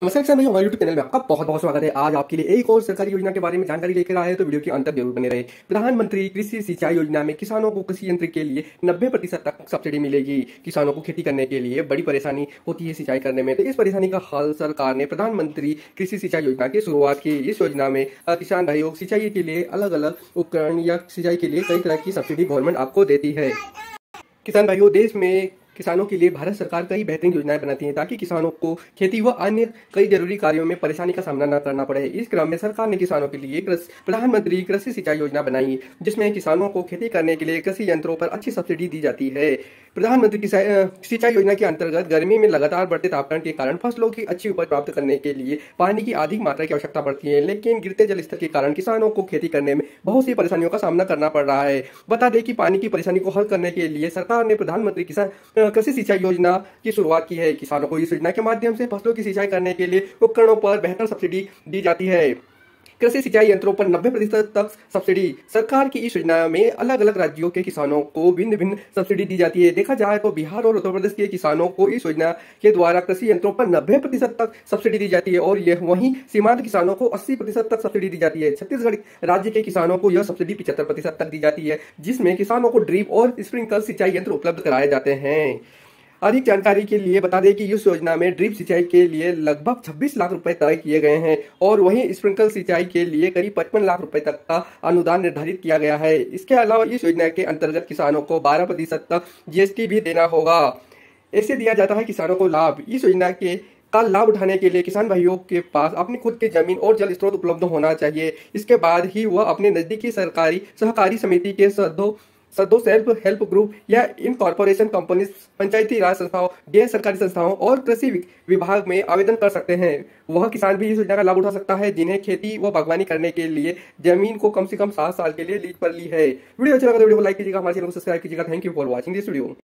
नमस्कार किसान भाई, हमारे यूट्यूब चैनल में आपका बहुत बहुत स्वागत है। आज आपके लिए एक और सरकारी योजना के बारे में जानकारी लेकर आए हैं, तो वीडियो के अंत तक जरूर बने रहे। प्रधानमंत्री कृषि सिंचाई योजना में किसानों को कृषि यंत्र के लिए 90% तक सब्सिडी मिलेगी। किसानों को खेती करने के लिए बड़ी परेशानी होती है सिंचाई करने में, तो इस परेशानी का हल सरकार ने प्रधानमंत्री कृषि सिंचाई योजना की शुरुआत की। इस योजना में किसान भाइयों सिंचाई के लिए अलग अलग उपकरण या सिंचाई के लिए कई तरह की सब्सिडी गवर्नमेंट आपको देती है। किसान भाइयों, देश में किसानों के लिए भारत सरकार कई बेहतरीन योजनाएं बनाती है ताकि किसानों को खेती व अन्य कई जरूरी कार्यों में परेशानी का सामना न करना पड़े। इस क्रम में सरकार ने किसानों के लिए प्रधानमंत्री कृषि सिंचाई योजना बनाई, जिसमें किसानों को खेती करने के लिए कृषि यंत्रों पर अच्छी सब्सिडी दी जाती है। प्रधानमंत्री सिंचाई योजना के अंतर्गत गर्मी में लगातार बढ़ते तापमान के कारण फसलों की अच्छी उपज प्राप्त करने के लिए पानी की अधिक मात्रा की आवश्यकता पड़ती है, लेकिन गिरते जल स्तर के कारण किसानों को खेती करने में बहुत सी परेशानियों का सामना करना पड़ रहा है। बता दें कि पानी की परेशानी को हल करने के लिए सरकार ने प्रधानमंत्री कृषि सिंचाई योजना की शुरुआत की है। किसानों को इस योजना के माध्यम से फसलों की सिंचाई करने के लिए उपकरणों पर बेहतर सब्सिडी दी जाती है। कृषि सिंचाई यंत्रों पर 90% तक सब्सिडी। सरकार की इस योजना में अलग अलग राज्यों के किसानों को भिन्न भिन्न सब्सिडी दी जाती है। देखा जाए तो बिहार और उत्तर प्रदेश के किसानों को इस योजना के द्वारा कृषि यंत्रों पर 90% तक सब्सिडी दी जाती है और यह वहीं सीमांत किसानों को 80% तक सब्सिडी दी जाती है। छत्तीसगढ़ राज्य के किसानों को यह सब्सिडी 75% तक दी जाती है, जिसमें किसानों को ड्रिप और स्प्रिंकलर सिंचाई यंत्र उपलब्ध कराए जाते हैं। अधिक जानकारी के लिए बता दें कि इस योजना में ड्रिप सिंचाई के लिए लगभग 26 लाख रुपए तय किए गए हैं और वहीं स्प्रिंकलर सिंचाई के लिए करीब 55 लाख रुपए तक का अनुदान निर्धारित किया गया है। इसके अलावा इस योजना के अंतर्गत किसानों को 12% तक जीएसटी भी देना होगा। ऐसे दिया जाता है किसानों को लाभ। इस योजना के का लाभ उठाने के लिए किसान भाइयों के पास अपनी खुद की जमीन और जल स्रोत उपलब्ध होना चाहिए। इसके बाद ही वह अपने नजदीकी सरकारी सहकारी समिति के सदस्यों सेल्फ हेल्प ग्रुप या इन कॉर्पोरेशन कंपनी, पंचायती राज संस्थाओं, गैर सरकारी संस्थाओं और कृषि विभाग में आवेदन कर सकते हैं। वह किसान भी इस योजना का लाभ उठा सकता है जिन्हें खेती व बागवानी करने के लिए जमीन को कम से कम 7 साल के लिए लीज पर ली है। वीडियो अच्छा लगा तो वीडियो को लाइक कीजिएगा, हमारे चैनल को सब्सक्राइब कीजिएगा। Thank you for watching this video.